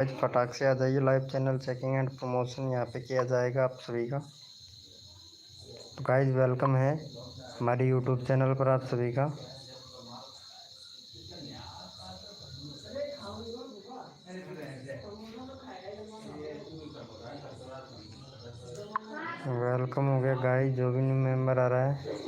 आज फटाक से आ जाइए। Live channel checking and promotion यहाँ पे किया जाएगा आप सभी का। तो गाइज वेलकम है हमारे यूट्यूब चैनल पर आप सभी का। वेलकम हो गया गाइज, जो भी न्यू मेंबर आ रहा है।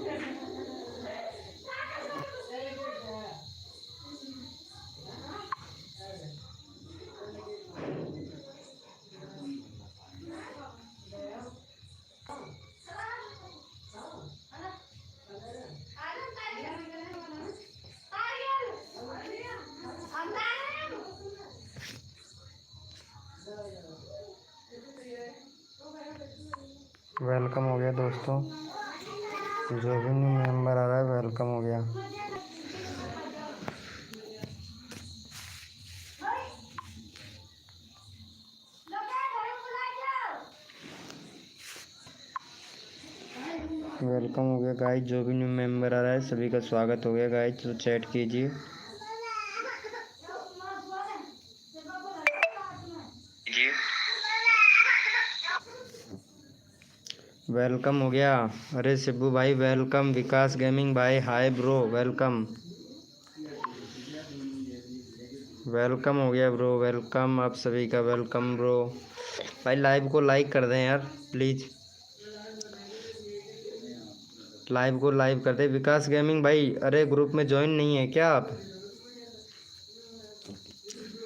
वेलकम हो गया दोस्तों, जो भी न्यू मेंबर आ रहा है वेलकम हो गया। वेलकम हो गया गाइज, जो भी न्यू मेंबर आ रहा है सभी का स्वागत हो गया गाइज। तो चैट कीजिए। वेलकम हो गया। अरे शिबू भाई वेलकम। विकास गेमिंग भाई हाय ब्रो, वेलकम। वेलकम हो गया ब्रो, वेलकम आप सभी का, वेलकम ब्रो। भाई लाइव को लाइक कर दें यार प्लीज़, लाइव को लाइव कर दे। विकास गेमिंग भाई अरे ग्रुप में ज्वाइन नहीं है क्या आप?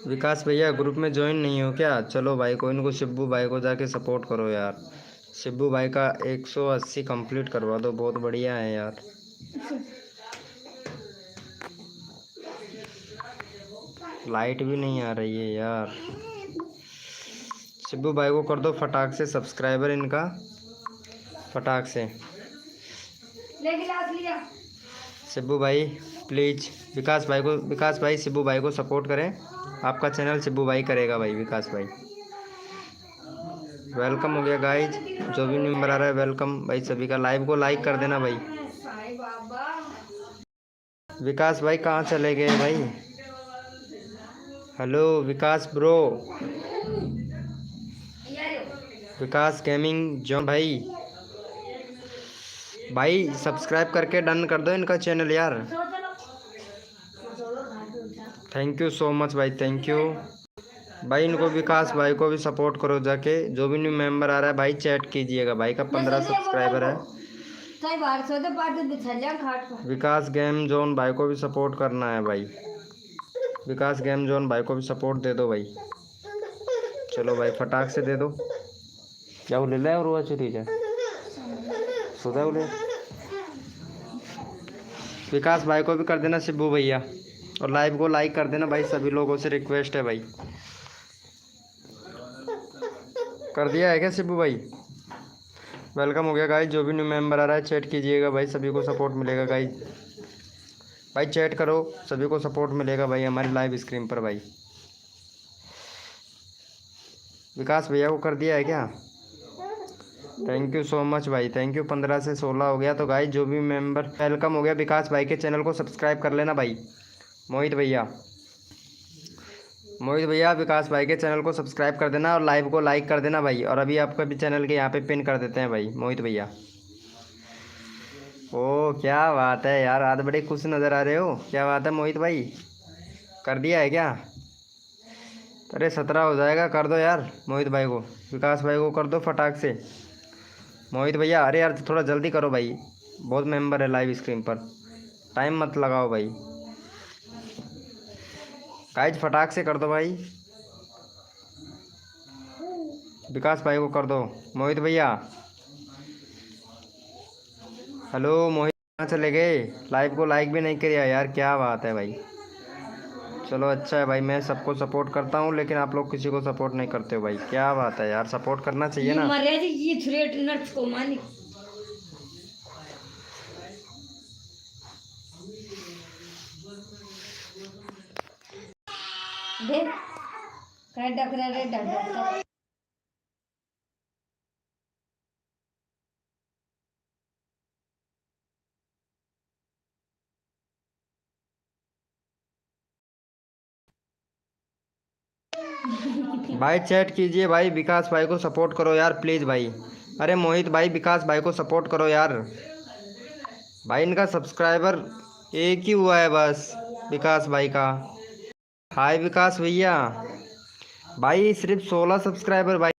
विकास भैया ग्रुप में ज्वाइन नहीं हो क्या? चलो भाई कोई इनको शिब्बू भाई को जाके सपोर्ट करो यार। शिब्बू भाई का 180 कंप्लीट करवा दो, बहुत बढ़िया है यार। लाइट भी नहीं आ रही है यार। शिब्बू भाई को कर दो फटाक से सब्सक्राइबर इनका, फटाक से। शिब्बू भाई प्लीज़ विकास भाई शिब्बू भाई को सपोर्ट करें। आपका चैनल शिब्बू भाई करेगा भाई। विकास भाई वेलकम हो गया गाइज, जो भी न्यू मेंबर आ रहा है वेलकम भाई सभी का। लाइव को लाइक कर देना भाई। विकास भाई कहाँ चले गए भाई? हेलो विकास ब्रो, विकास गेमिंग जॉन भाई, भाई सब्सक्राइब करके डन कर दो इनका चैनल यार। थैंक यू सो मच भाई, थैंक यू भाई। इनको विकास भाई को भी सपोर्ट करो जाके। जो भी न्यू मेंबर आ रहा है भाई चैट कीजिएगा। भाई का 15 सब्सक्राइबर है। विकास गेम जोन भाई को भी सपोर्ट करना है भाई। विकास गेम जोन भाई को भी सपोर्ट दे दो भाई। चलो भाई फटाक से दे दो। क्या वो ले ले और वो अच्छी है सुधा बोले। विकास भाई को भी कर देना शिब्बू भैया, और लाइव को लाइक कर देना भाई। सभी लोगों से रिक्वेस्ट है भाई। कर दिया है क्या शिब्बू भाई? वेलकम हो गया गाइज, जो भी न्यू मेंबर आ रहा है चैट कीजिएगा भाई, सभी को सपोर्ट मिलेगा गाइज। भाई चैट करो, सभी को सपोर्ट मिलेगा भाई हमारी लाइव स्क्रीन पर भाई। विकास भैया को कर दिया है क्या? थैंक यू सो मच भाई, थैंक यू। 15 से 16 हो गया। तो गाइज जो भी मेंबर वेलकम हो गया। विकास भाई के चैनल को सब्सक्राइब कर लेना भाई। मोहित भैया विकास भाई के चैनल को सब्सक्राइब कर देना और लाइव को लाइक कर देना भाई। और अभी आपका भी चैनल के यहाँ पे पिन कर देते हैं भाई मोहित भैया। ओ क्या बात है यार, आज बड़े खुश नज़र आ रहे हो। क्या बात है मोहित भाई, कर दिया है क्या? अरे 17 हो जाएगा, कर दो यार मोहित भाई को। विकास भाई को कर दो फटाक से। मोहित भैया अरे यार थोड़ा जल्दी करो भाई, बहुत मेंबर है लाइव स्क्रीन पर, टाइम मत लगाओ भाई। गाइज फटाक से कर दो भाई। विकास भाई को कर दो। मोहित भैया हेलो मोहित, कहाँ चले गए? लाइव को लाइक भी नहीं किया यार, क्या बात है भाई। चलो अच्छा है भाई, मैं सबको सपोर्ट करता हूँ लेकिन आप लोग किसी को सपोर्ट नहीं करते हो भाई। क्या बात है यार, सपोर्ट करना चाहिए ना। भाई चैट कीजिए भाई, विकास भाई को सपोर्ट करो यार प्लीज़ भाई। अरे मोहित भाई विकास भाई को सपोर्ट करो यार भाई, इनका सब्सक्राइबर एक ही हुआ है बस, विकास भाई का। हाय विकास भैया, भाई सिर्फ 16 सब्सक्राइबर भाई।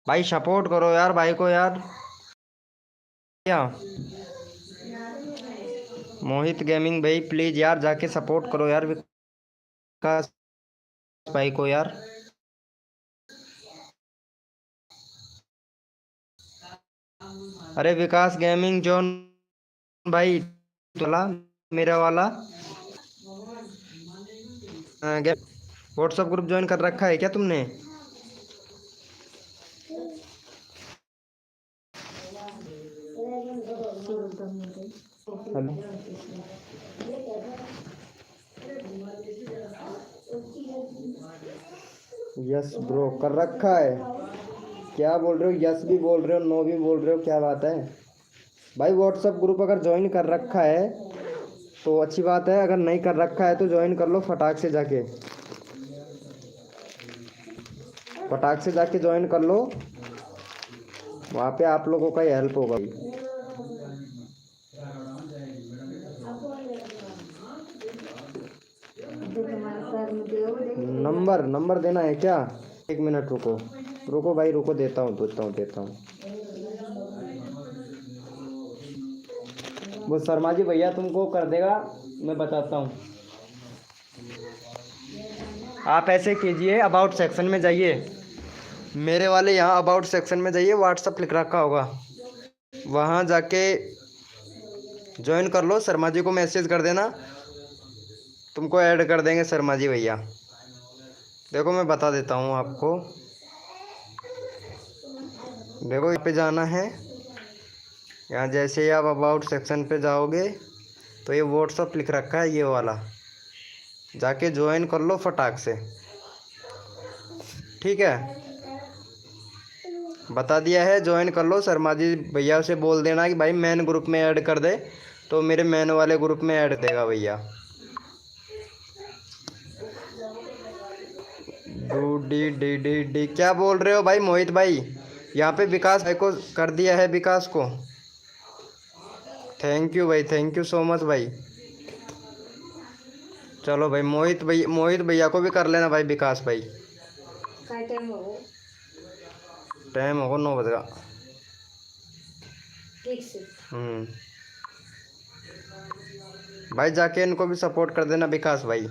भाई सपोर्ट करो यार भाई को यार। क्या मोहित गेमिंग भाई प्लीज यार जाके सपोर्ट करो यार विकास भाई को यार। अरे विकास गेमिंग जोन भाई, तोला मेरा वाला व्हाट्सएप ग्रुप ज्वाइन कर रखा है क्या तुमने? हेलो यस ब्रो कर रखा है। क्या बोल रहे हो, यस भी बोल रहे हो नो भी बोल रहे हो, क्या बात है भाई? व्हाट्सएप ग्रुप अगर ज्वाइन कर रखा है तो अच्छी बात है, अगर नहीं कर रखा है तो ज्वाइन कर लो फटाक से जाके, फटाक से जाके ज्वाइन कर लो, वहाँ पे आप लोगों का ही हेल्प होगा। नंबर नंबर देना है क्या? एक मिनट रुको, रुको भाई रुको, देता हूँ देता हूँ देता हूँ। वो शर्मा जी भैया तुमको कर देगा, मैं बताता हूँ। आप ऐसे कीजिए, अबाउट सेक्शन में जाइए, मेरे वाले यहाँ अबाउट सेक्शन में जाइए, व्हाट्सअप लिख रखा होगा, वहाँ जाके ज्वाइन कर लो। शर्मा जी को मैसेज कर देना, तुमको ऐड कर देंगे शर्मा जी भैया। देखो मैं बता देता हूँ आपको, देखो यहाँ पे जाना है, यहाँ जैसे ही आप अबाउट सेक्शन पे जाओगे तो ये व्हाट्सअप लिख रखा है ये वाला, जाके ज्वाइन कर लो फटाक से, ठीक है? बता दिया है, ज्वाइन कर लो। शर्मा जी भैया से बोल देना कि भाई मेन ग्रुप में ऐड कर दे, तो मेरे मेन वाले ग्रुप में ऐड देगा भैया। Do D D D D क्या बोल रहे हो भाई मोहित भाई? यहाँ पे विकास भाई को कर दिया है, विकास को। थैंक यू भाई, थैंक यू सो मच भाई। चलो भाई मोहित भैया को भी कर लेना भाई विकास भाई। टाइम होगा 9 बजे का। भाई जाके इनको भी सपोर्ट कर देना विकास भाई।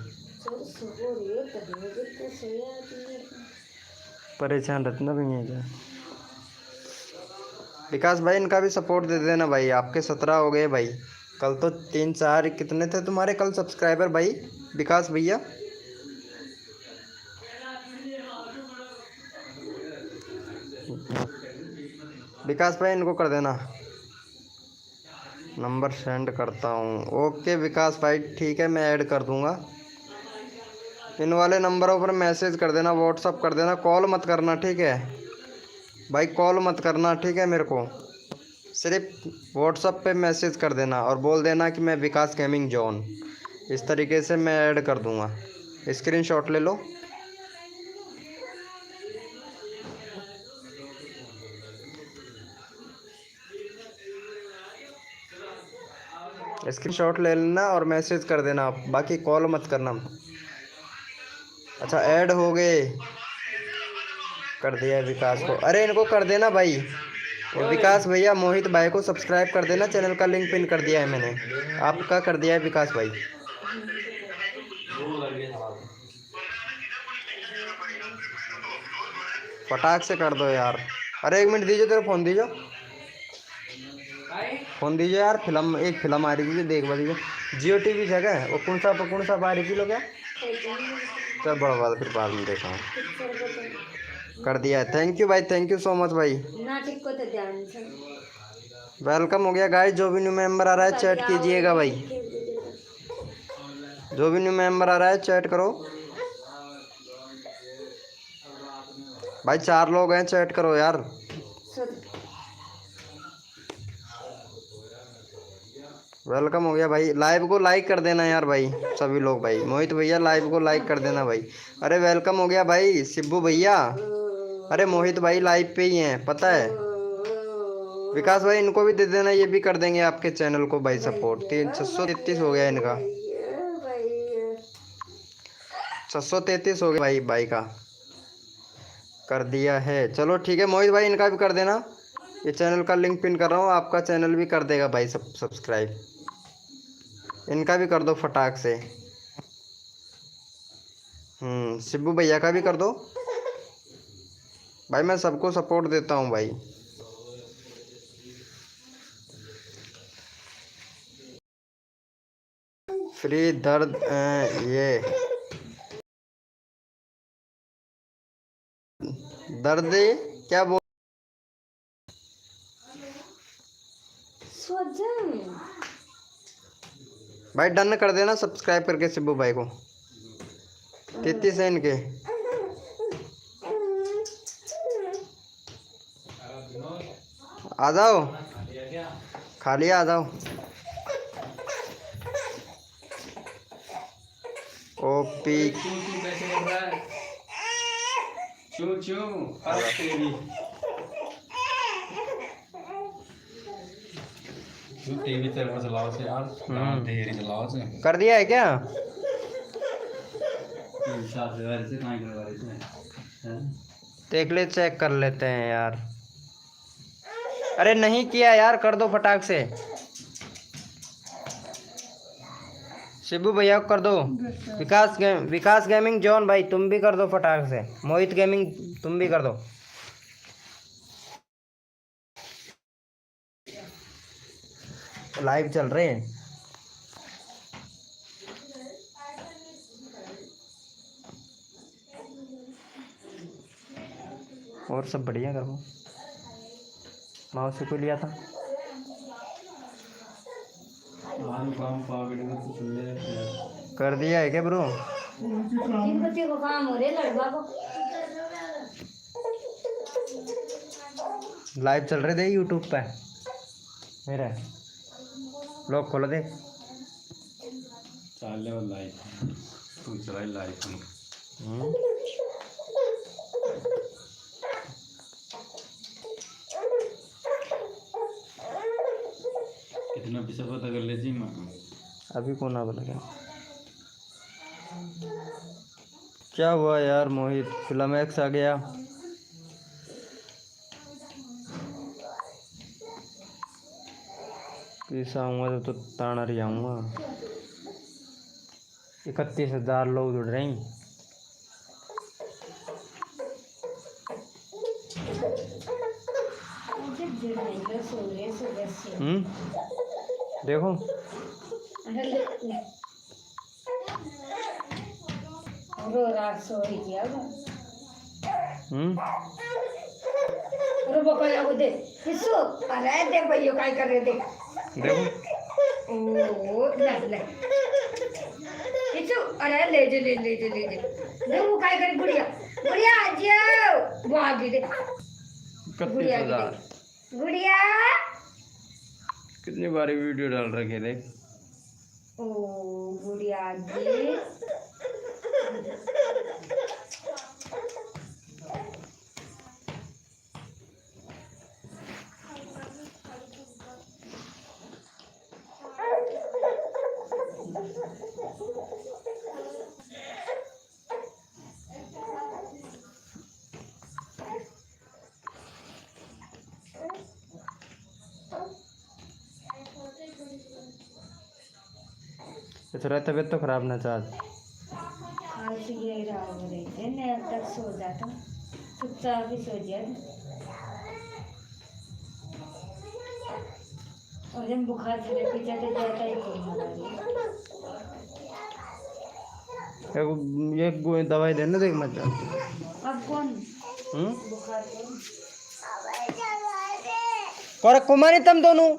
परेशान रखना भी नहीं है क्या विकास भाई? इनका भी सपोर्ट दे देना भाई, आपके 17 हो गए भाई, कल तो 3 4 कितने थे तुम्हारे कल सब्सक्राइबर भाई विकास भैया? विकास भाई इनको कर देना, नंबर सेंड करता हूँ। ओके विकास भाई ठीक है, मैं ऐड कर दूँगा। इन वाले नंबरों पर मैसेज कर देना, व्हाट्सअप कर देना, कॉल मत करना, ठीक है भाई? कॉल मत करना, ठीक है? मेरे को सिर्फ व्हाट्सअप पे मैसेज कर देना और बोल देना कि मैं विकास गेमिंग जोन, इस तरीके से मैं ऐड कर दूँगा। स्क्रीनशॉट ले लो। स्क्रीनशॉट ले लेना और मैसेज कर देना, बाकी कॉल मत करना। अच्छा ऐड हो गए, कर दिया है विकास को। अरे इनको कर देना भाई, विकास भैया मोहित भाई को सब्सक्राइब कर देना, चैनल का लिंक पिन कर दिया है मैंने, आपका कर दिया है विकास भाई। फटाक से कर दो यार। अरे 1 मिनट दीजिए, तेरा फ़ोन दीजिए, फ़ोन दीजिए यार। एक फिल्म आ रही थी, देख दीजिए, जियो टीवी जगह वो कौन सा आ रही थी लोग क्या? चल बड़ा बात, फिर बाद में देखा कर दिया है। थैंक यू भाई, थैंक यू सो मच भाई। वेलकम हो गया गाइस, जो भी न्यू मेंबर आ रहा है चैट कीजिएगा भाई, जो भी न्यू मेंबर आ रहा है चैट करो भाई। 4 लोग हैं, चैट करो यार। वेलकम हो गया भाई। लाइव को लाइक कर देना यार भाई, सभी लोग भाई। मोहित भैया लाइव को लाइक कर देना भाई। अरे वेलकम हो गया भाई शिब्बू भैया। अरे मोहित भाई लाइव पे ही हैं पता है। विकास भाई इनको भी दे देना, ये भी कर देंगे आपके चैनल को भाई सपोर्ट। 633 हो गया इनका, 633 हो गया भाई का कर दिया है। चलो ठीक है मोहित भाई, इनका भी कर देना। ये चैनल का लिंक पिन कर रहा हूँ, आपका चैनल भी कर देगा भाई सब सब्सक्राइब। इनका भी कर दो फटाक से। शिब्बू भैया का भी कर दो भाई, मैं सबको सपोर्ट देता हूँ भाई। फ्री दर्द ये दर्द क्या बोल भाई, डन कर देना सब्सक्राइब करके शिब्बू भाई को। 33 है इनके। आ जाओ, खा लिया, आ जाओ। ओपी टीवी चलाओ से यार, देरी चलाओ से। कर दिया है क्या? देख ले, चेक कर लेते हैं यार। अरे नहीं किया यार, कर दो फटाक से। शिबू भैया को कर दो। विकास गेमिंग जॉन भाई तुम भी कर दो फटाक से। मोहित गेमिंग तुम भी कर दो। लाइव चल रहे हैं। और सब बढ़िया करो। माउस को लिया था। कर दिया है क्या ब्रो? को काम हो रहे लड़का को। लाइव चल रहे थे यूट्यूब पे मेरे। लोग खोल दे। चल लाइव तू चला लाइव। कितना पैसा पता कर ले जी मैं अभी कौन आ लगा। क्या हुआ यार मोहित, फिल्म एक्स आ गया। किस आऊँगा तो ताना रही आऊँगा। 31,000 लोग जुड़ रहे हैं। देखो रात सो रही किया दे किसो अरे दे भैया काय कर रहे थे। देखो ओ ले ले किसो अरे ले जे ले ले ले ले वो काय करे। गुड़िया गुड़िया आ जाओ वो आ गई दे। 31,000 गुड़िया कितनी बारी वीडियो डाल रखे देख। ओ गुड़िया जी थोड़ा तबीयत तो खराब ना चाह तक सो जाता चुपचाप ही सो जाए। और जब बुखार से पीछे तो जाता ही ये दवाई देना देख मत। अब कौन बुखार को कुमारी तुम दोनों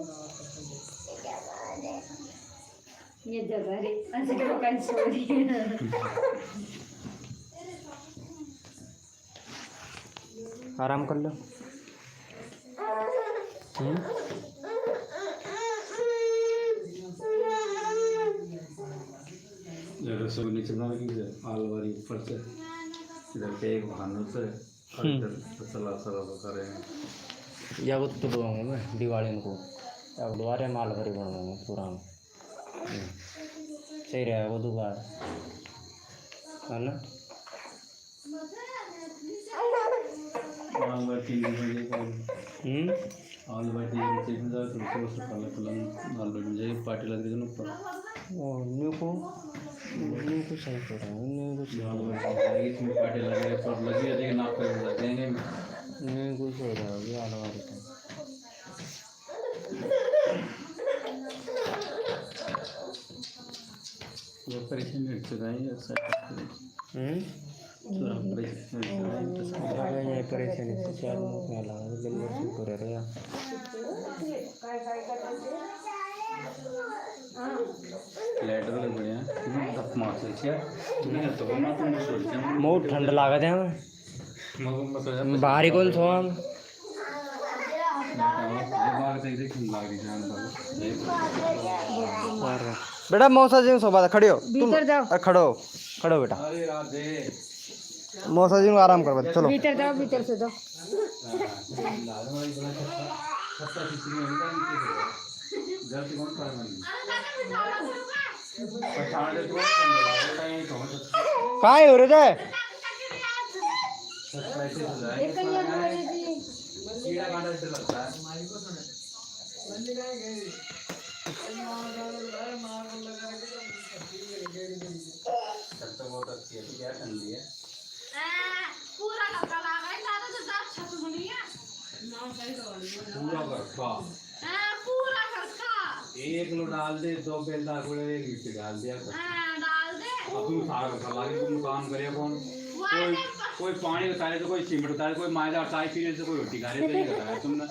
ये जगह रे ऐसे के लोग सो रही है। आराम कर लो। रसोई नीचे बना रखी है, अलमारी ऊपर से, इधर पे एक भानू से और इधर सला सला कर रहे हैं। या वो तो दूंगा मैं दिवाली को, अब दोबारा माल भरी बनवाऊंगा पूरा। सही रहेगा वो दोबारा, है ना। अलमारी 3 बजे अलमारी 3 बजे में जाए तो उससे पहले अलमारी में जाए पार्टी लग रही है ना ऊपर। न्यू को सही कर रहा हूँ, न्यू को इसमें पार्टी लगे पर लगी है लेकिन आप कर देंगे न्यू को सही रहेगा अलमारी का। वो परेशान है तो नहीं ऐसा तो ये परेशानी से चार लोग में लगा बिल्कुल शुरू कर रहे हैं। लाइट वाले बढ़िया तब मार से क्या नहीं तो वो ना तो मुझे छोड़ के बहुत ठंड लागत है हमें, बाहर ही कौन सो हम बाहर से देख लाग रही जान पर बेटा मौसा जी सोफा था, खड़े हो भीतर जाओ, खड़ो खड़ो बेटा, अरे राधे मौसा जी को आराम करवा चलो। भीतर जाओ, भीतर से जाओ। कहाँ हो रहे थे? बहुत अच्छी है, क्या ठंडी है पूरा कपड़ा लगा है, ज्यादा से ज्यादा छत बनी है पूरा करता पूरा खर्चा एक लो डाल दे, 2 बेलदार कोड़े एक गिट्टी डाल दिया कर। डाल दे। अब तुम सारा कर लागे, तुम काम करे कौन? कोई पानी उतारे तो कोई सीमेंट उतारे, कोई मैदा चाय पीने से कोई रोटी खा रहे तो नहीं बताया तुमने।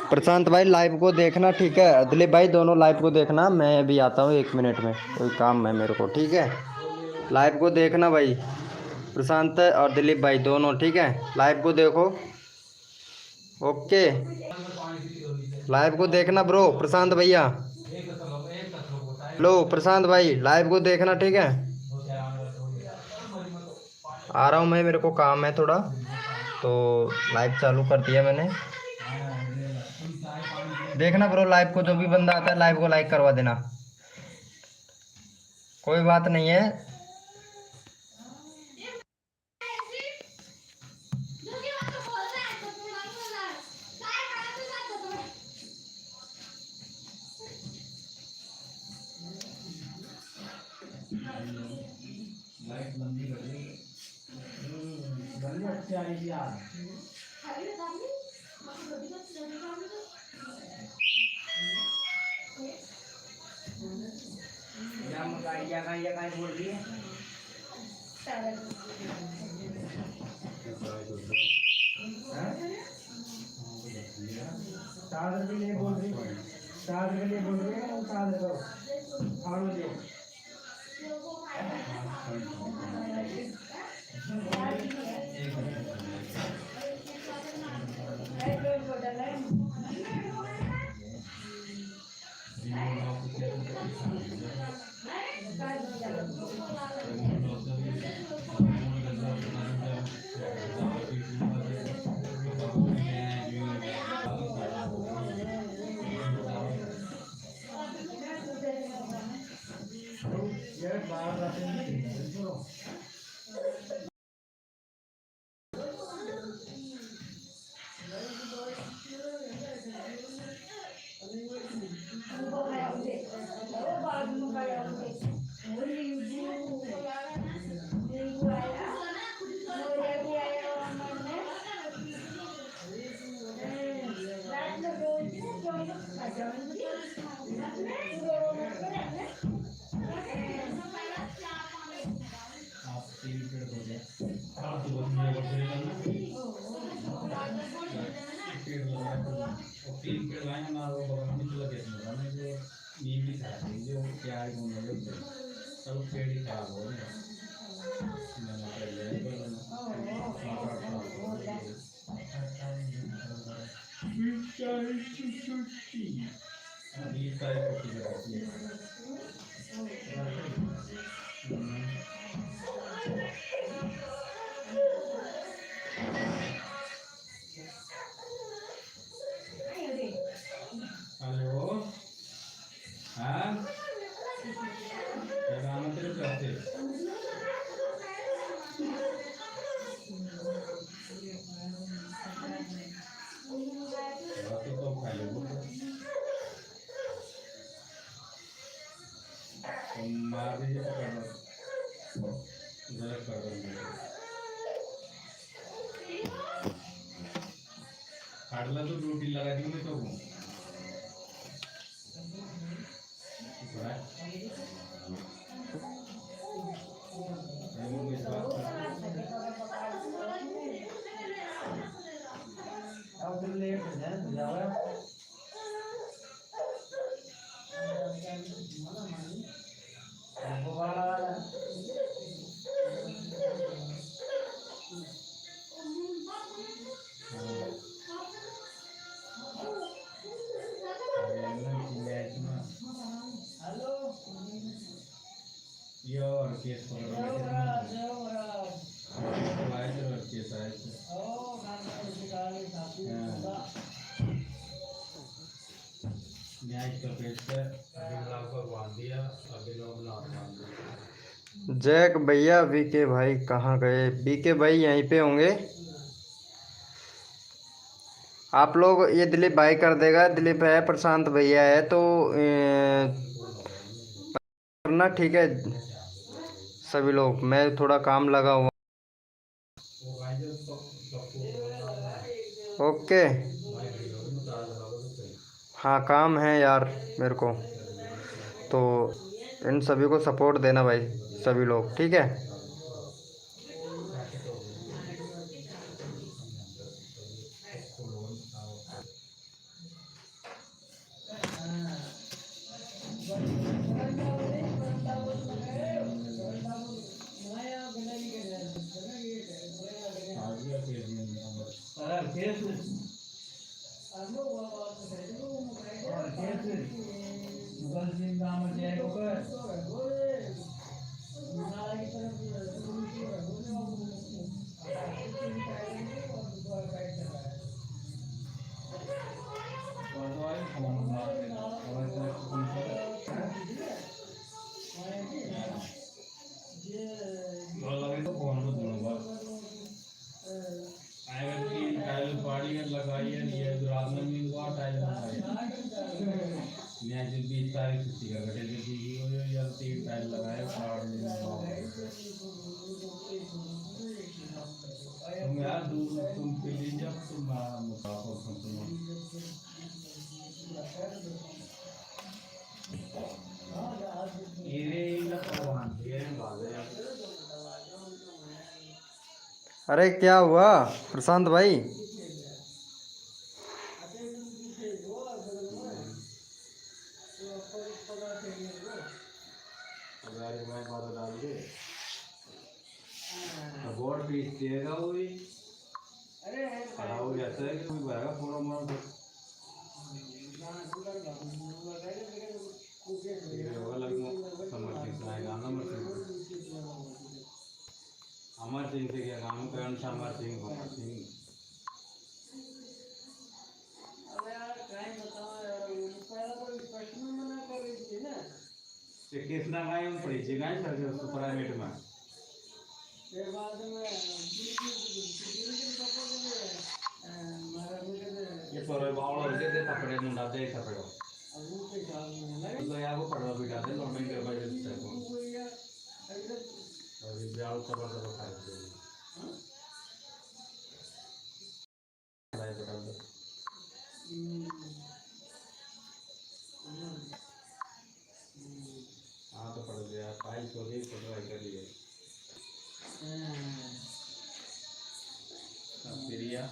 प्रशांत भाई लाइव को देखना, ठीक है। दिलीप भाई दोनों लाइव को देखना, मैं भी आता हूँ 1 मिनट में, कोई काम है मेरे को, ठीक है। लाइव को देखना भाई, प्रशांत और दिलीप भाई दोनों, ठीक है। लाइव को देखो, ओके। लाइव को देखना ब्रो, प्रशांत भैया। लो प्रशांत भाई लाइव को देखना, ठीक है। आ रहा हूँ मैं, मेरे को काम है थोड़ा, तो लाइव चालू कर दिया मैंने। देखना ब्रो लाइव को, जो भी बंदा आता है लाइव को लाइक करवा देना, कोई बात नहीं है। नरक कर देंगे काटला तो ड्यूटी लगा दी मैं तो हूँ और केस न्याय का पेश है अभी को बांध दिया अभी लोग बांध दिया जैक भैया बीके भाई कहाँ गए? बीके भाई यहीं पे होंगे। आप लोग ये दिलीप भाई कर देगा, दिलीप है, प्रशांत भैया है तो करना ठीक है सभी लोग। मैं थोड़ा काम लगा हुआ। ओके हाँ काम है यार मेरे को, तो इन सभी को सपोर्ट देना भाई सभी लोग, ठीक है। अरे क्या हुआ प्रशांत भाई? बोर्ड पीस देगा वही खड़ा हो जाता है कि कोई भरेगा पूरा मार होगा लगभग समर्थित आएगा ना अमर सिंह से क्या काम करण अमर सिंह कृष्णा गाय पड़ी थी गाय सर प्राइवेट में ये सोरे बावड़ा के दे थपड़े मुंडा दे थपड़ो तो यार वो पड़वा बिठा दे लोडिंग के बजे से को अभी ब्याह सब खाए थे लाइव बता दो हाँ तो पड़ गया फाइल चोरी पटवाई कर लिए प्रिया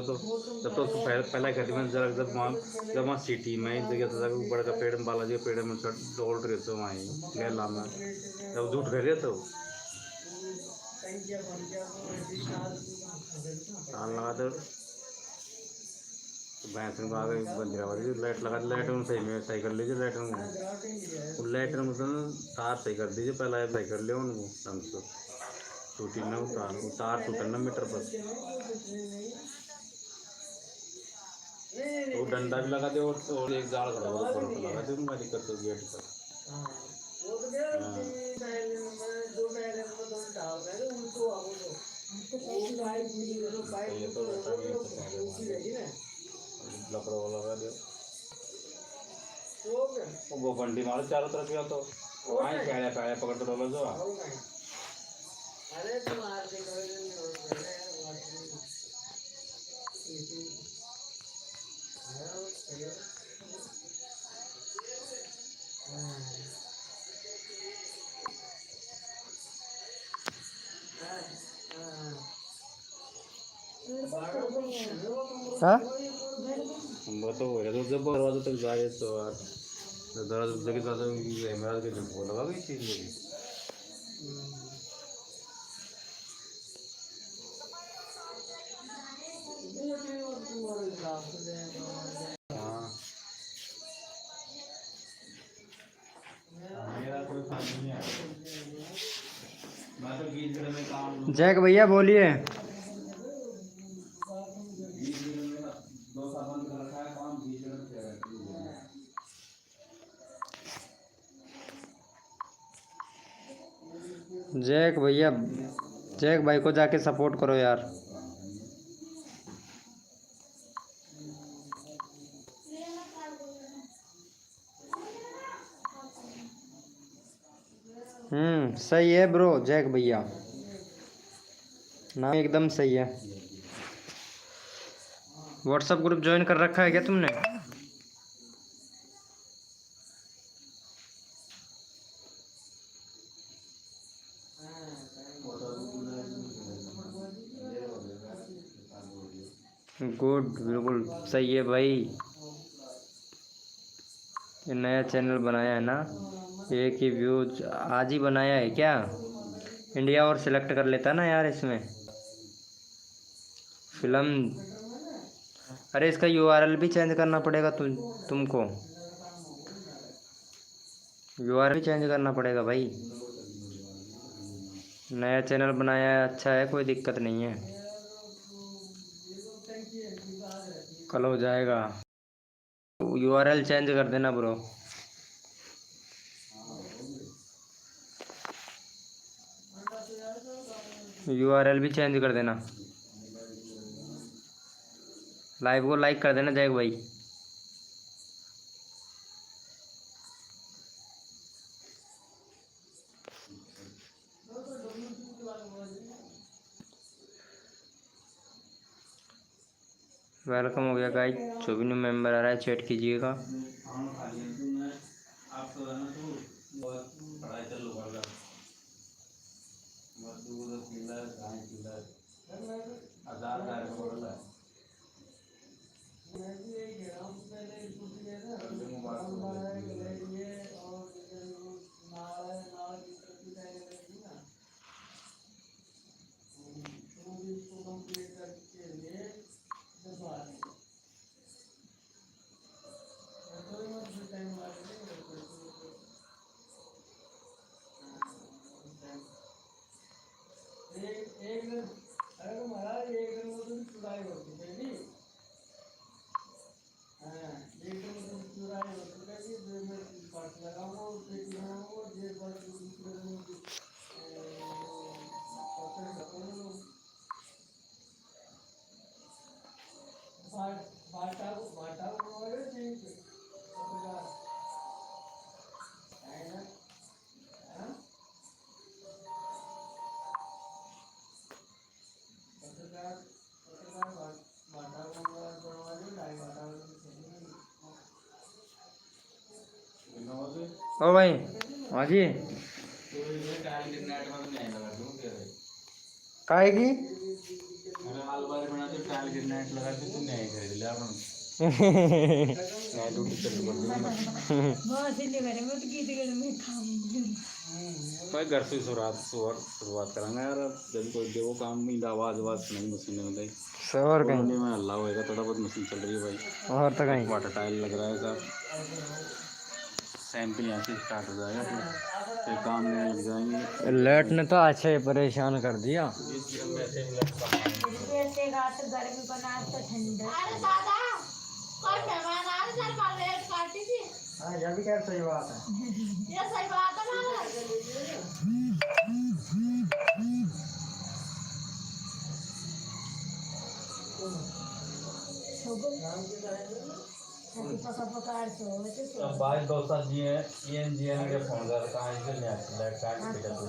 तो जब तो पहला कर मैं जरा जब वहाँ सिटी में जगह था बड़ा का पेड़ में बालाजी के पेड़ में डोल रहे थे वहाँ गैला में जब झूठ कर रहे तो लगा तो भैंस में आगे बंदिराबादी लाइट लगा लाइट में सही में सही कर लीजिए लाइट में तार सही कर दीजिए पहला सही कर लिया उनको ढंग से टूटी ना उतार टूटना मीटर पर वो डंडा भी लगा दे और एक जाल लगा दे उनका दिक्कत हो गेट पर ये तो लकड़ों वाला लगा दो वो बंडी मारो चारों तरफ या तो वहाँ पहले पहले पकड़ कर डोलो जो हाँ वो तो हो गया तो जब दरवाजे तक जाए तो दरवाजे जगह दरवाजे इमरान के जब वो लगा गई चीज लगी हाँ मेरा कोई काम नहीं है मैं तो गीत में काम जैक भैया बोलिए। दो सामान कर रखा है काम गीत में जैक भैया, जैक भाई को जाके सपोर्ट करो यार। सही है ब्रो जैक भैया, नाम एकदम सही है। व्हाट्सएप ग्रुप ज्वाइन कर रखा है क्या तुमने? गुड, बिल्कुल सही है भाई। ये नया चैनल बनाया है ना, एक ही व्यूज आज ही बनाया है क्या? इंडिया और सिलेक्ट कर लेता ना यार इसमें फिल्म। अरे इसका यूआरएल भी चेंज करना पड़ेगा तुमको यूआरएल भी चेंज करना पड़ेगा भाई। नया चैनल बनाया है, अच्छा है, कोई दिक्कत नहीं है, कल हो जाएगा। यूआरएल चेंज कर देना ब्रो। यूआरएल भी चेंज कर देना। लाइव को लाइक कर देना जैक भाई। वेलकम हो गया गाइस, जो भी न्यू मेंबर आ रहा है चैट कीजिएगा। ओ भाई, हाँ जी, काहे की भाई घर से शुरुआत करेंगे यार। जब कोई देखो काम में आवाज नहीं मशीन में और कहीं में हल्ला होएगा, थोड़ा बहुत मशीन चल रही है भाई। और तो कहीं वाटर टाइल लग रहा है सब, सैंपल यहाँ से स्टार्ट हो जाएगा, फिर काम में लग जाएंगे। लेट ने तो अच्छे परेशान कर दिया। कोई मेहमान आ रहे थे, मार रेट काटी थी। हाँ, ये भी क्या सही बात है। ये सही बात है मारा। अब बाइक दोस्त जी है जी ने फोन कर कहां से ले लाइट काट के तो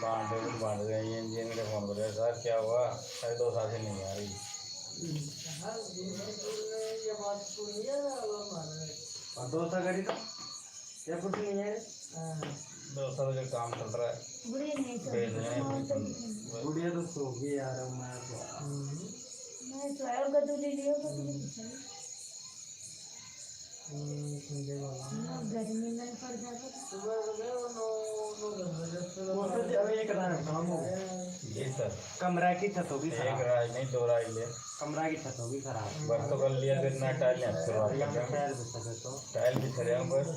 बांध रहे जी ने फोन कर सर क्या हुआ साढ़े 2 साल से नहीं आ रही दोस्त करी तो क्या कुछ नहीं है 2 साल का काम चल रहा है गुड़िया तो सो गई यार जी सर कमरा की छत होगी एक खराब राय नहीं 2 राय ले कमरा की छत होगी खराब बस तो कर लिया फिर ना टाइल नहीं शुरुआत कर पैर बिछा दे तो टाइल बिछा जाएगा बस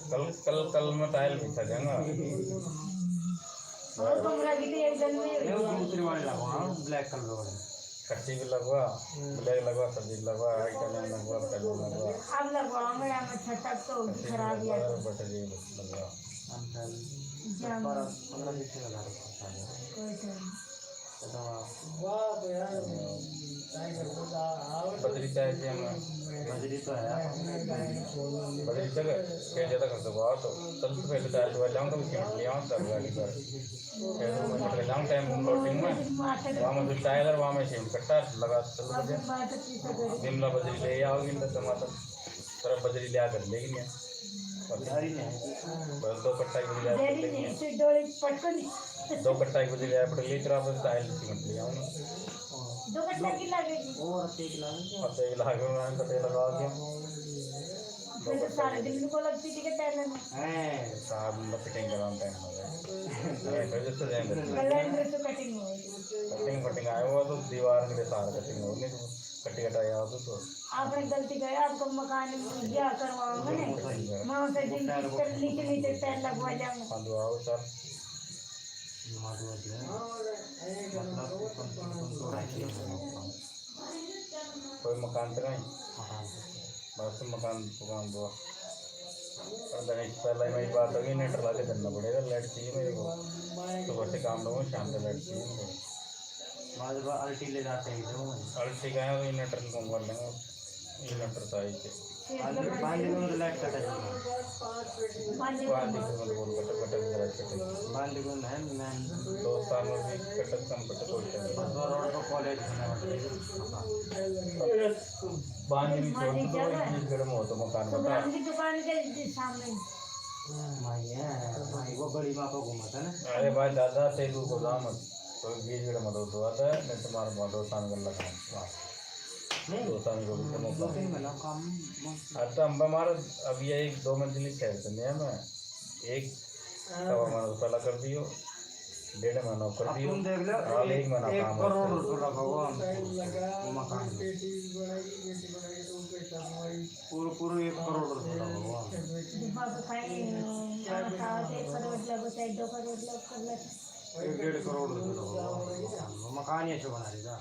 कल में टाइल बिछा जाएगा ये दूसरी वाली लगवा ब्लैक कलर वाली कच्ची भी लगवा ब्लैक लगवा सब्जी लगवा इटालियन लगवा कलर लगवा बटरी लगवा पर 15-20 हज़ार बजरी चाहिए हमें बजरी तो है बजरी जगह क्या ज़्यादा कर दो तो चल तो पहले टाइल तो लाऊं तो सीमेंट ले आऊं तब गाड़ी पर फिर मतलब लॉन्ग टाइम लोडिंग में वहाँ में जो टायर है वहाँ में सीमेंट कट्टा लगा चल बजे बिमला बजरी ले आओगी तो टमाटर तरफ बजरी ले आकर लेगी नहीं बजरी नहीं बस 2 कट्टा की बजरी लेगी 2 कट्टा की बजरी आया पड़ेगी तरह बस टाइल सीमेंट ले आऊँ और एक लाख पत्ते लगा मैं पत्ते लगा के साहब मतलब फिटिंग कराना टाइम हो गया फिर जैसे जाएंगे कटिंग आया हुआ तो दीवार के साथ कटिंग होगी तो कटी कटाई आओ तो आपने गलती करे आपको मकान क्या करवाओगे ना वहाँ से नीचे टाइल लगवा जाऊंगा हाँ दुआओ सर कोई मकान तो नहीं बस मकान दुकान दुआ पहले मेरी बात होगी नेटर ला के देना पड़ेगा लाइट चाहिए मेरे को सुबह से काम लोगों शाम से लाइट चाहिए अल्टी ले जाते हैं अल्टी का है वो इन्वर्टर कम कर लेंगे इन्वर्टर चाहिए लाइट कटा दोस्तान भी कटक कम कटक रोड को कॉलेज बांध भी छोड़ दो गर्म हो तो मकान बता दुकान के सामने वो बड़ी माँ को घुमाता ना अरे भाई दादा तेलू को दाम तो बीज गिड़ मदो तो आता है मैं तुम्हारा दोस्तान कर लगा दोस्तान को भी मौका अच्छा हम हमारा अब ये 1-2 मंजिली शहर से नहीं है मैं एक तब हमारा तो पहला कर दियो 1.5 महीना कर दियो देख लो और 1 महीना 1 काम करोड़ रुपये लगा हुआ मकान पूरा 1 करोड़ रुपये लगा हुआ 1.5 करोड़ रुपये लगा हुआ मकान ही ऐसे बना देगा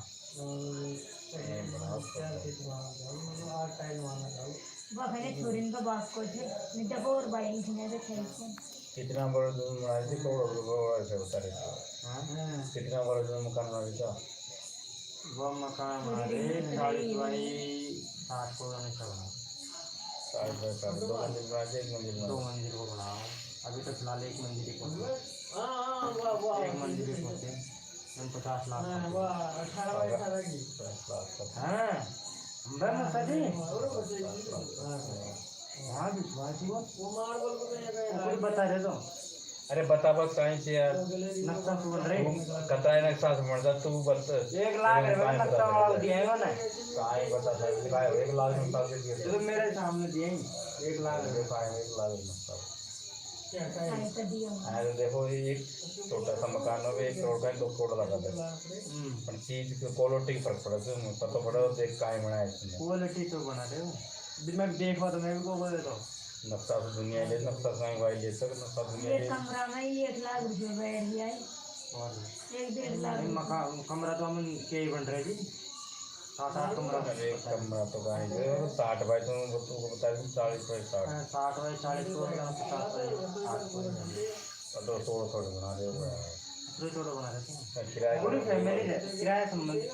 कितना बड़ा बनाया थी करोड़ रुपये ऐसे बता रहे थे कितना बड़ा मकान बना था वो मकान बना रहे 40 बाई 60 को नहीं बना 60 बाई 60 2 मंजिल बना थे 1 मंजिल 2 मंजिल को बनाओ अभी तो फिलहाल 1 मंजिल को 1 मंजिल को 50 लाख हाँ सही हाँ बता रहे तो अरे बता बस कहीं से यार नक्शा तो बन रहे कतरा नक्शा से मर जा तू बस 1 लाख रुपए नक्शा वाला दिया है ना कहीं बता था 1 लाख में नक्शा दे दिया तो मेरे सामने दिए 1 लाख रुपए 1 लाख में नक्शा अरे देखो ये एक छोटा सा मकान हो 1 करोड़ का 2 करोड़ लगा दे पर चीज की क्वालिटी फर्क पड़ा तो पता पड़ा देख काहे बनाया इसने क्वालिटी तो बना रहे हो मैं देखा तो मैं भी को बोल देता हूँ नक्शा तो दुनिया ले नक्शा कहीं भाई ले सक नक्शा दुनिया ले कमरा में 1 लाख रुपए बैठ गया और 1-1.5 लाख मकान कमरा तो हम के ही बन रहे जी 7-8 कमरा अरे कमरा तो कहीं 60 बाई तुम बता दी 40 बाई 60 60 बाई 40 तो 50 बाई 60 बाई तो थोड़ा थोड़ा बना दे जो छोटा बना देते हैं किराया पूरी फैमिली है किराया संबंधित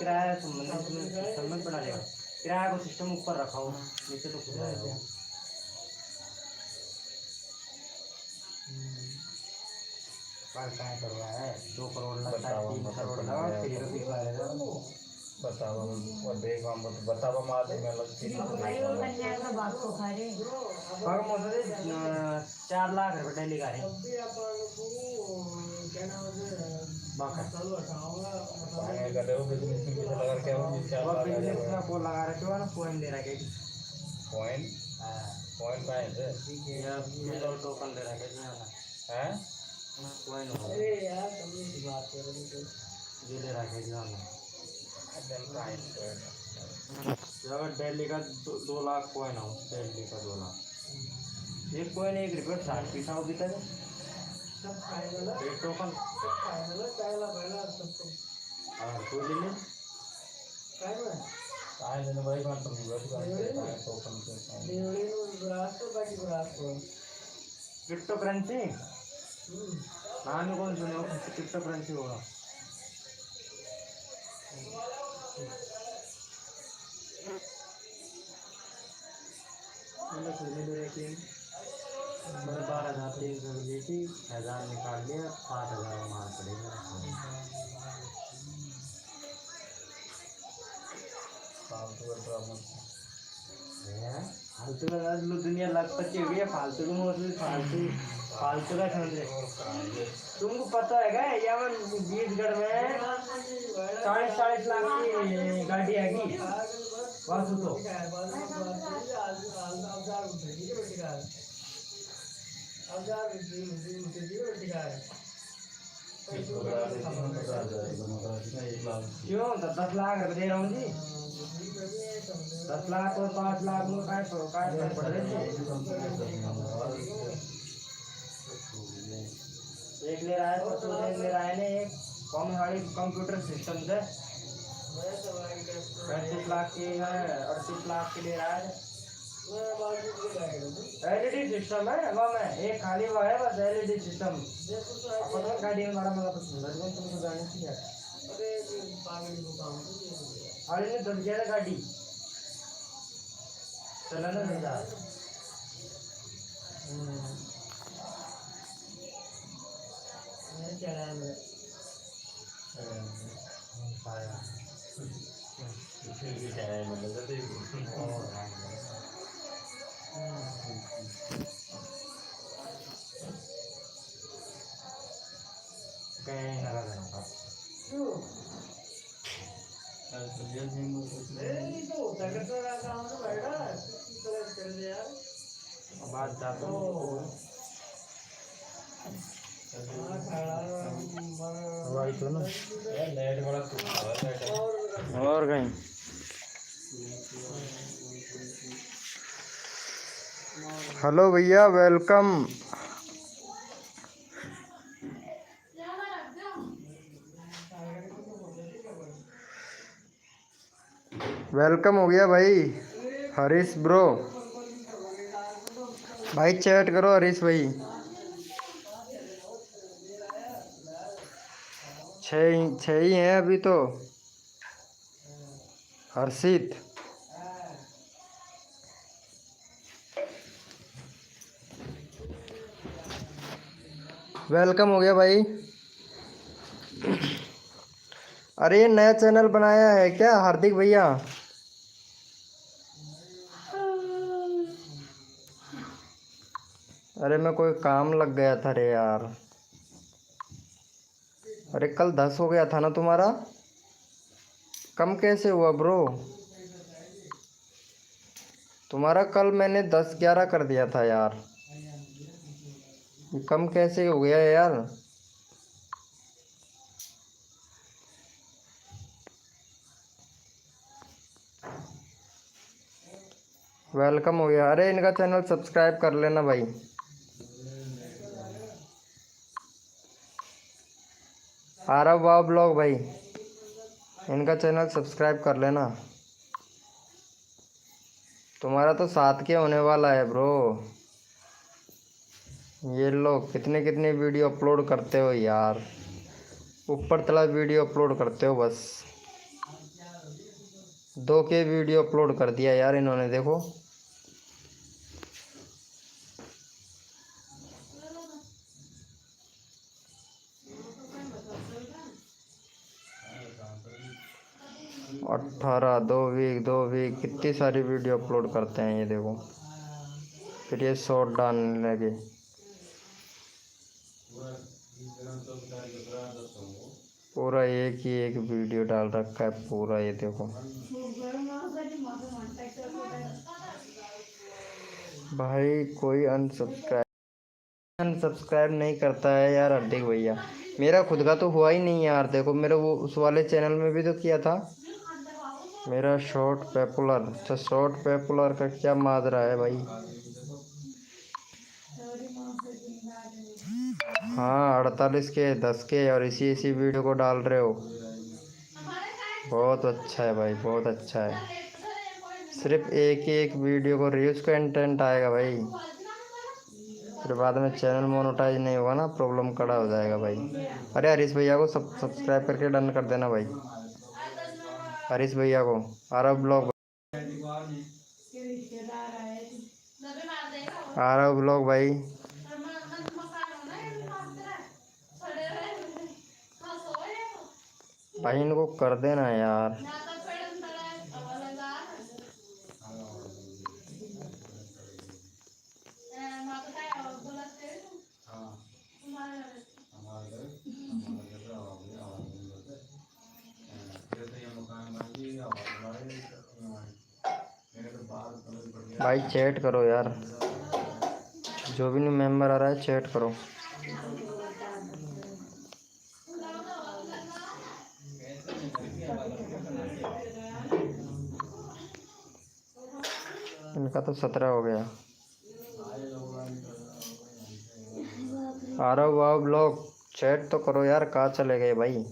सिस्टम में बना देगा किराया को सिस्टम ऊपर रखा हो नीचे तो खुद आएगा पर क्या करवा है 2 करोड़ लगता है 3 करोड़ लगा फिर भी बतावा और देख हम बतावा मार दे मैं लगती भाई वो कन्या का बाप को खा रहे पर मोटे 4 लाख रुपए डेली का रहे बाकी पानी कर रहे हो बिजनेस में पैसा लगा के हो क्या और बिजनेस में को लगा रखे हो ना पॉइंट दे रखे पॉइंट हां पॉइंट का है ये तो टोकन दे रखे हैं पॉइंट हो अरे यार तुम की बात कर रहे हो ये दे रखे जाना देन अगर दिल्ली का 2 लाख कॉइन हो दिल्ली का 2 लाख एक कॉइन 1 रुपये 60 पैसा हो बिता है सब फाइनल है एक टोकन सब फाइनल है पहला पहला सबको और कोई ले ले फाइनल काय देने भाई बात तुम बैठ तो कम से देवड़ी नो ग्रास तो बाकी ग्रास को क्रिप्टो करेंसी नाम कौन सुने हो क्रिप्टो करेंसी होगा मैंने खुले दे रखी मैंने 12,300 ली थी 1000 निकाल लिया 5,000 मार पड़ेगा फालतू का ड्रामा फालतू का दुनिया लखपति हो गई फालतू का मतलब फालतू का समझ तुमको पता है क्या यहाँ बीसगढ़ में 40 लाख की गाड़ी आएगी बस तो क्यों 10 लाख रुपए दे रहा हूँ जी 10 लाख और 5 लाख में काय पड़ रहे एक ले रहा है तो एक ले रहा है ने एक कंप्यूटर सिस्टम से 35 लाख की है 38 लाख के ले रहा है एलईडी सिस्टम है वो में एक खाली वो है बस एलईडी सिस्टम अपन तो गाड़ी में बड़ा मजा पसंद है तुमको जाने की है अरे पागल को काम अरे ने दब गया गाड़ी चला ना नहीं जा मैं चला मैं पाया ये क्या है मतलब कहीं ना लगा क्यों नहीं तो तगड़ तो रहा काम तो बैठा तरह कर दे यार बात जाता भाई तो ना नेट वाला तो और कहीं हेलो भैया वेलकम वेलकम हो गया भाई हरीश ब्रो भाई चैट करो हरीश भाई छः ही हैं अभी तो हर्षित वेलकम हो गया भाई अरे ये नया चैनल बनाया है क्या हार्दिक भैया अरे मैं कोई काम लग गया था रे यार अरे कल 10 हो गया था ना तुम्हारा कम कैसे हुआ ब्रो तुम्हारा कल मैंने 10-11 कर दिया था यार ये कम कैसे हो गया यार वेलकम हो गया अरे इनका चैनल सब्सक्राइब कर लेना भाई आरव बाब ब्लॉग भाई इनका चैनल सब्सक्राइब कर लेना तुम्हारा तो 7 के होने वाला है ब्रो ये लोग कितने वीडियो अपलोड करते हो यार ऊपर तला वीडियो अपलोड करते हो बस। 2K वीडियो अपलोड कर दिया यार इन्होंने, देखो। अट्ठारह 2 वीक कितनी सारी वीडियो अपलोड करते हैं ये, देखो। फिर ये शॉर्ट डालने लगे। पूरा एक वीडियो डाल रखा है पूरा, ये देखो। भाई कोई अनसब्सक्राइब नहीं करता है यार हार्दिक भैया। मेरा खुद का तो हुआ ही नहीं यार, देखो मेरे वो उस वाले चैनल में भी तो किया था मेरा शॉर्ट पॉपुलर। अच्छा, शॉर्ट पॉपुलर का क्या माजरा है भाई। हाँ 48 के 10 के और इसी वीडियो को डाल रहे हो। बहुत अच्छा है भाई, बहुत अच्छा है। सिर्फ एक वीडियो को रिव्यूज कंटेंट आएगा भाई, फिर बाद में चैनल मोनेटाइज नहीं होगा ना, प्रॉब्लम खड़ा हो जाएगा भाई। अरे हरीश भैया को सब्सक्राइब करके डन कर देना भाई। हरीश भैया को आरव ब्लॉग, आरव ब्लॉग भाई। भाई इनको कर देना यार। भाई चैट करो यार, जो भी न्यू मेंबर आ रहा है चैट करो। इनका तो 17 हो गया। आरव वाव ब्लॉग चैट तो करो यार, कहाँ चले गए भाई।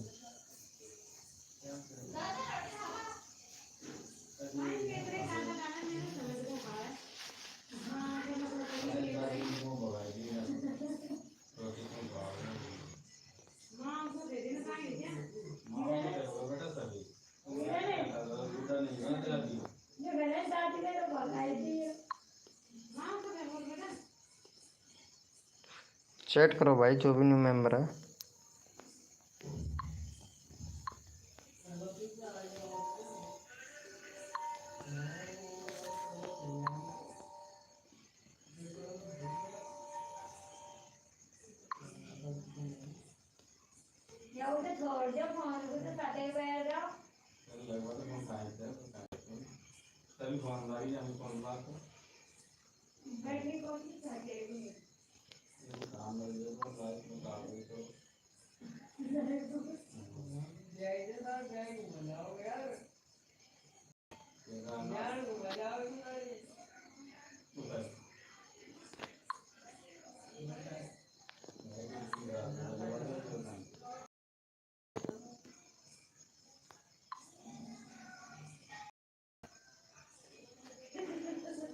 चैट करो भाई जो भी न्यू मेंबर है।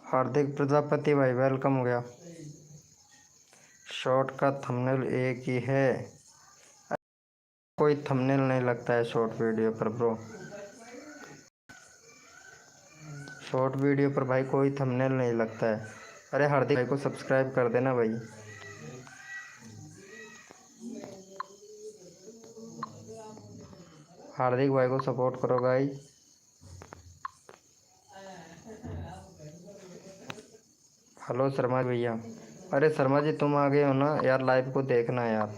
हार्दिक प्रजापति भाई वेलकम हो गया। शॉर्ट का थंबनेल एक ही है, कोई थंबनेल नहीं लगता है शॉर्ट वीडियो पर ब्रो। शॉर्ट वीडियो पर भाई कोई थंबनेल नहीं लगता है। अरे हार्दिक भाई को सब्सक्राइब कर देना भाई। हार्दिक भाई को सपोर्ट करो भाई। हेलो शर्मा भैया। अरे शर्मा जी तुम आ गए हो ना यार, लाइव को देखना यार।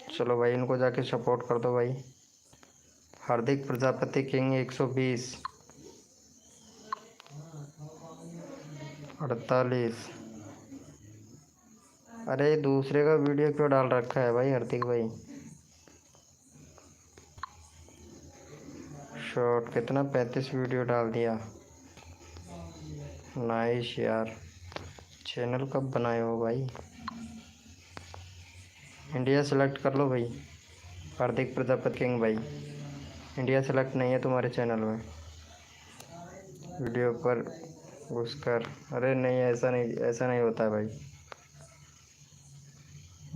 चलो भाई इनको जाके सपोर्ट कर दो भाई। हार्दिक प्रजापति किंग 120 48। अरे दूसरे का वीडियो क्यों डाल रखा है भाई हार्दिक भाई। शॉर्ट कितना 35 वीडियो डाल दिया। नाइस यार। चैनल कब बनाए हो भाई। इंडिया सेलेक्ट कर लो भाई। हार्दिक प्रजापति किंग भाई, इंडिया सेलेक्ट नहीं है तुम्हारे चैनल में। वीडियो पर घुसकर, अरे नहीं ऐसा नहीं होता है भाई।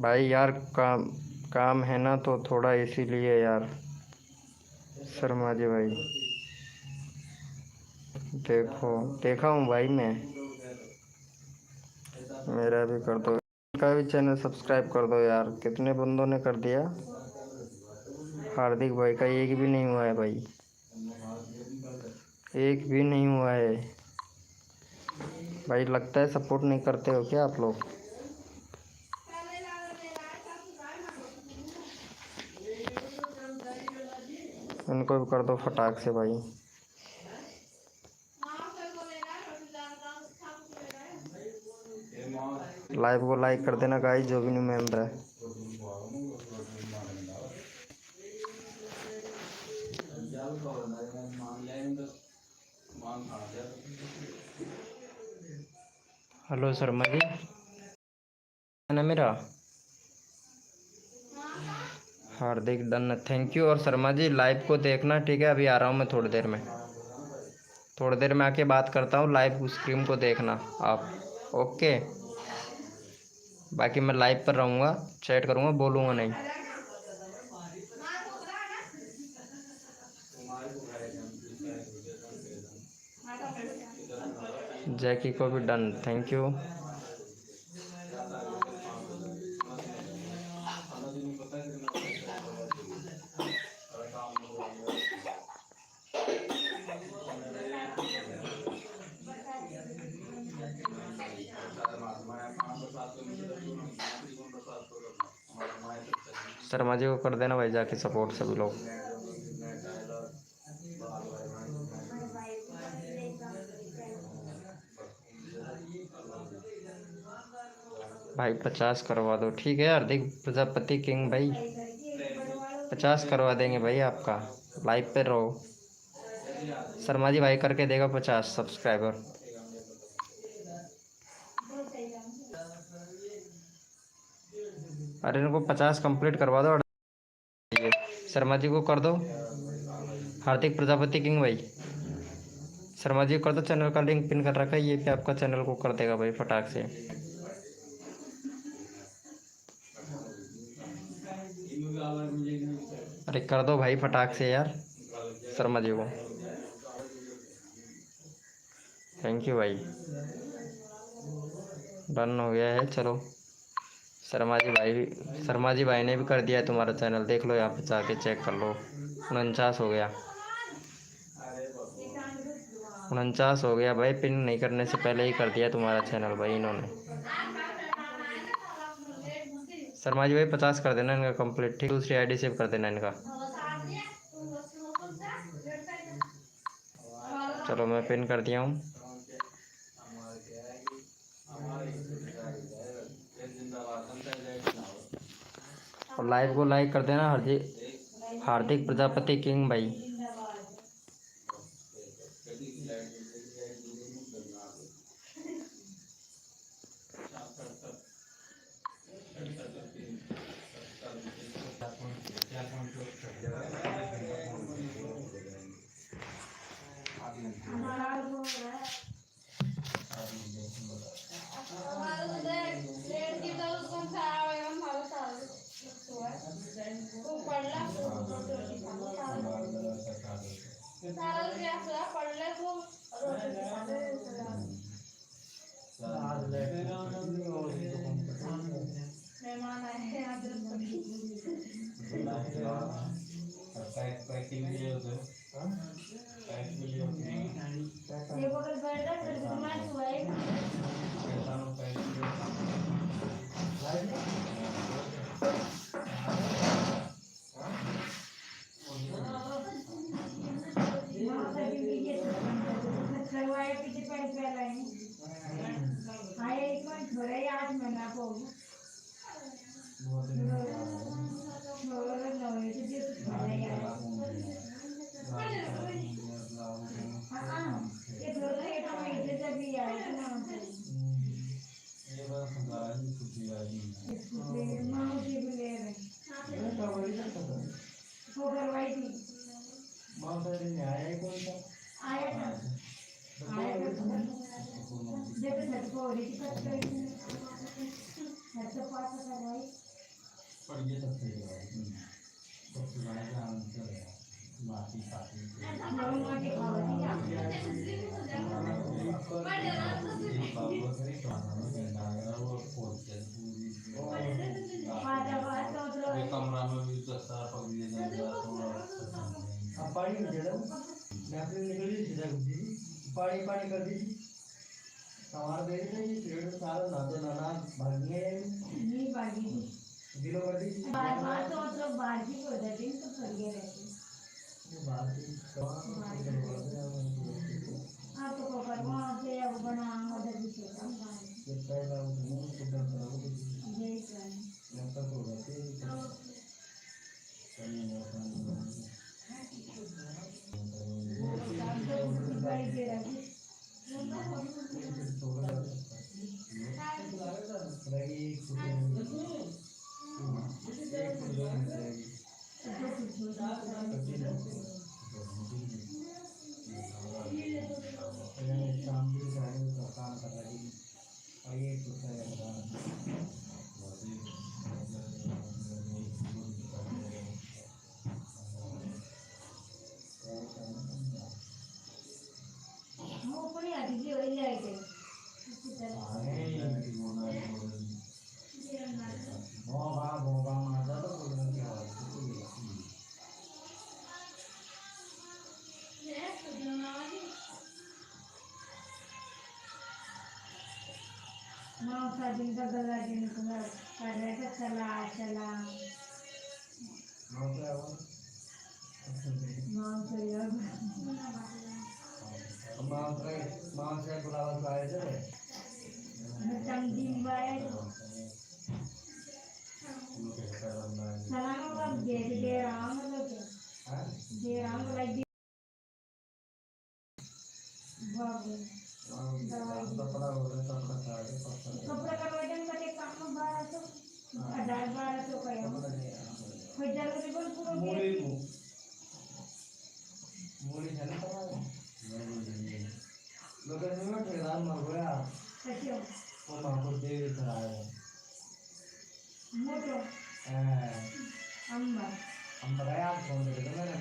भाई यार काम काम है ना तो थोड़ा इसीलिए यार। शर्मा जी भाई देखो देखा हूँ भाई मैं। मेरा भी कर दो, इनका भी चैनल सब्सक्राइब कर दो यार। कितने बंदों ने कर दिया। हार्दिक भाई का एक भी नहीं हुआ है भाई, एक भी नहीं हुआ है भाई। लगता है सपोर्ट नहीं करते हो क्या आप लोग। इनको भी कर दो फटाक से भाई। लाइव को लाइक कर देना गाइस, जो भी न्यू मेंबर है। हेलो शर्मा जी, है ना मेरा। हार्दिक डन, थैंक यू। और शर्मा जी लाइव को देखना, ठीक है। अभी आ रहा हूँ मैं थोड़ी देर में, थोड़ी देर में आके बात करता हूँ। लाइव स्ट्रीम को देखना आप, ओके। बाकी मैं लाइव पर रहूँगा, चैट करूँगा, बोलूँगा नहीं। जैकी को भी done, thank you. Sharma ji को कर देना भाई जाके सपोर्ट सभी लोग। भाई 50 करवा दो, ठीक है। हार्दिक प्रजापति किंग भाई 50 करवा देंगे भाई आपका। लाइव पे रहो। शर्मा जी भाई करके देगा 50 सब्सक्राइबर। अरे इनको 50 कंप्लीट करवा दो। शर्मा जी को कर दो। हार्दिक प्रजापति किंग भाई शर्मा जी को कर दो। चैनल का लिंक पिन कर रखा है, ये भी आपका चैनल को कर देगा भाई फटाक से। अरे कर दो भाई फटाक से यार शर्मा जी को। थैंक यू भाई, डन हो गया है। चलो शर्मा जी भाई ने भी कर दिया है तुम्हारा चैनल, देख लो यहाँ पे जाके चेक कर लो। 49 हो गया, 49 हो गया भाई। पिन नहीं करने से पहले ही कर दिया तुम्हारा चैनल भाई इन्होंने। शर्मा जी भाई 50 कर देना इनका कंप्लीट, ठीक। दूसरी आईडी सेव कर देना इनका। चलो मैं पिन कर दिया हूँ। और लाइव को लाइक कर देना हार्दिक प्रजापति किंग भाई। मेहमान आए हैं आज। ये बगल बैठ जा, फिर तुम्हारी सुनाएगा। पीछे पैर फैला है। हाँ एक मिनट हो रहा है, 8 महीना को आया अब पानी में दे दो मैं अपने निकली सीधा पानी पानी कर दी हमारे देश में ये पेड़ सारा नाते नाना भागने नहीं बागी दिलो कर दी बार बार तो मतलब बागी हो जाती है तो कर गए रहते आपको पकड़ वहाँ से अब बना मदद भी छोटा ये पहला वो सुबह करो यही plan। मैं तो हो जाते दिखाई दे रहा है वो अपनी आदि की वही जाएगी इसी तरह माँ का दिन का गला दिन का कर रहे थे चला चला माँ से यार माँ से बुलावा तो आए थे दिन बाय सलाम का दे राम लोग दे राम लाइक बाबू कपड़ा हो रहा कपड़ा सारे कपड़ा का वजन का एक काम 1200 1200 का है कोई जरूरी बोल पूरा मूली है ना लोग नहीं बैठे रात मर गया कैसे वो मां को दे रहा है मोटो अम्मा हम बताया आप फोन करके तो मैंने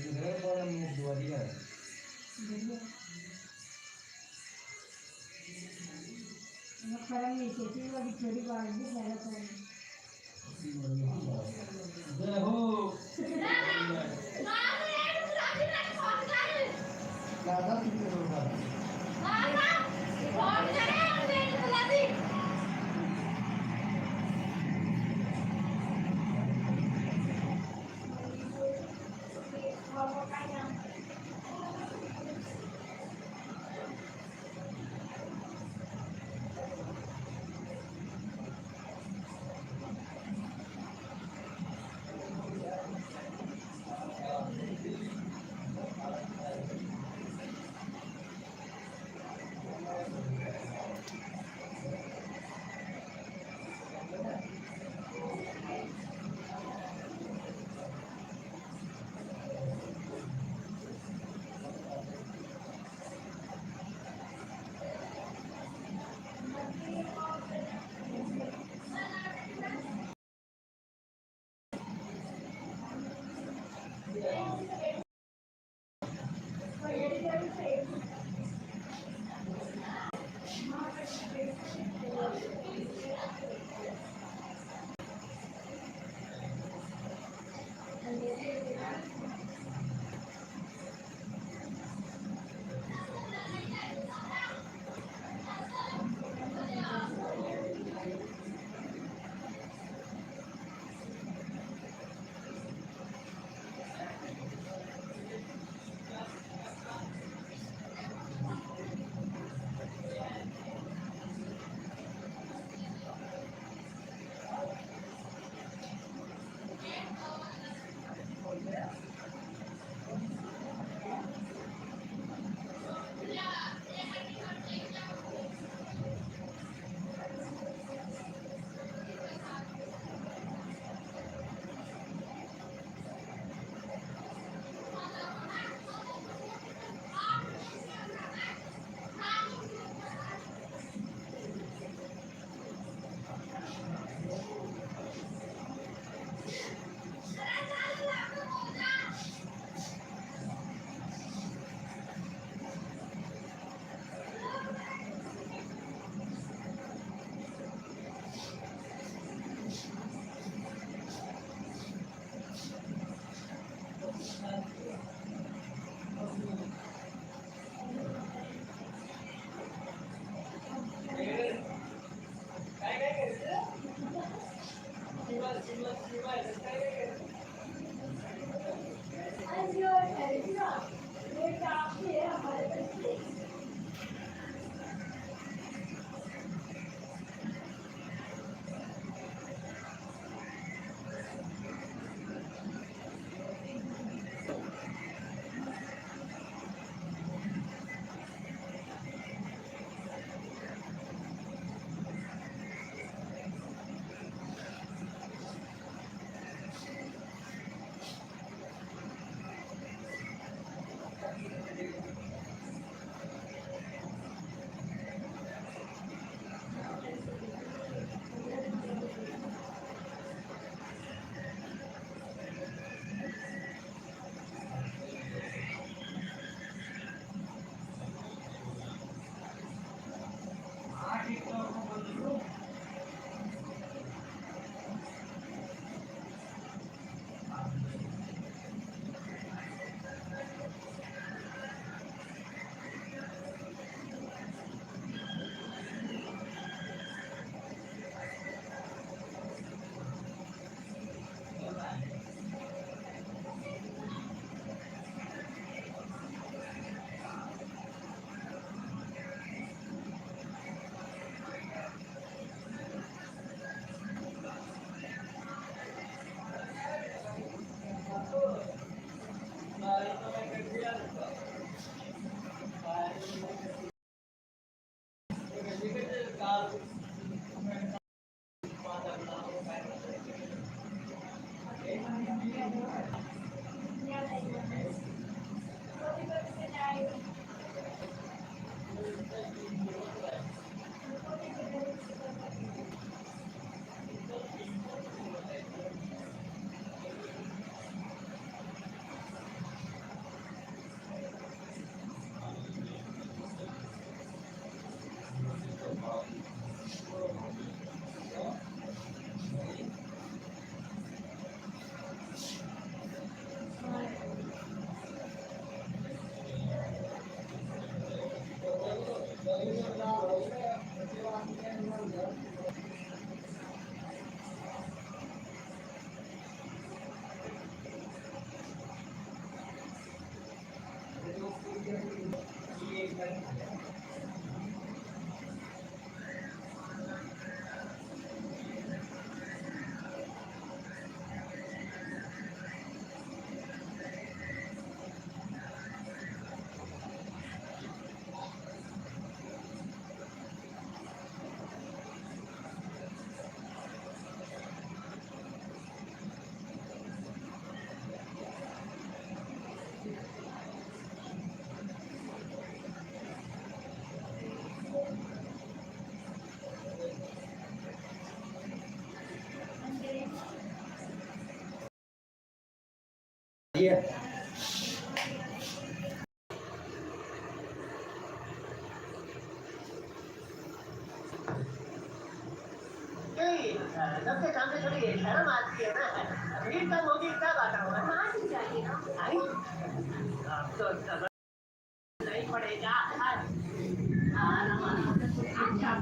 इधर को मुंह दुआ दिया देखिए मैं खड़ा नहीं थी वो अभी थोड़ी बार भी खड़ा था जय हो दादा कितने लोग हैं सबसे काम से थोड़ी शर्म आती है ना। भीड़ का मोदी का वातावरण मार चाहिए ना। अब तो नहीं पड़ेगा।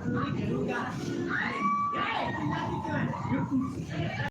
पूरी करूंगा।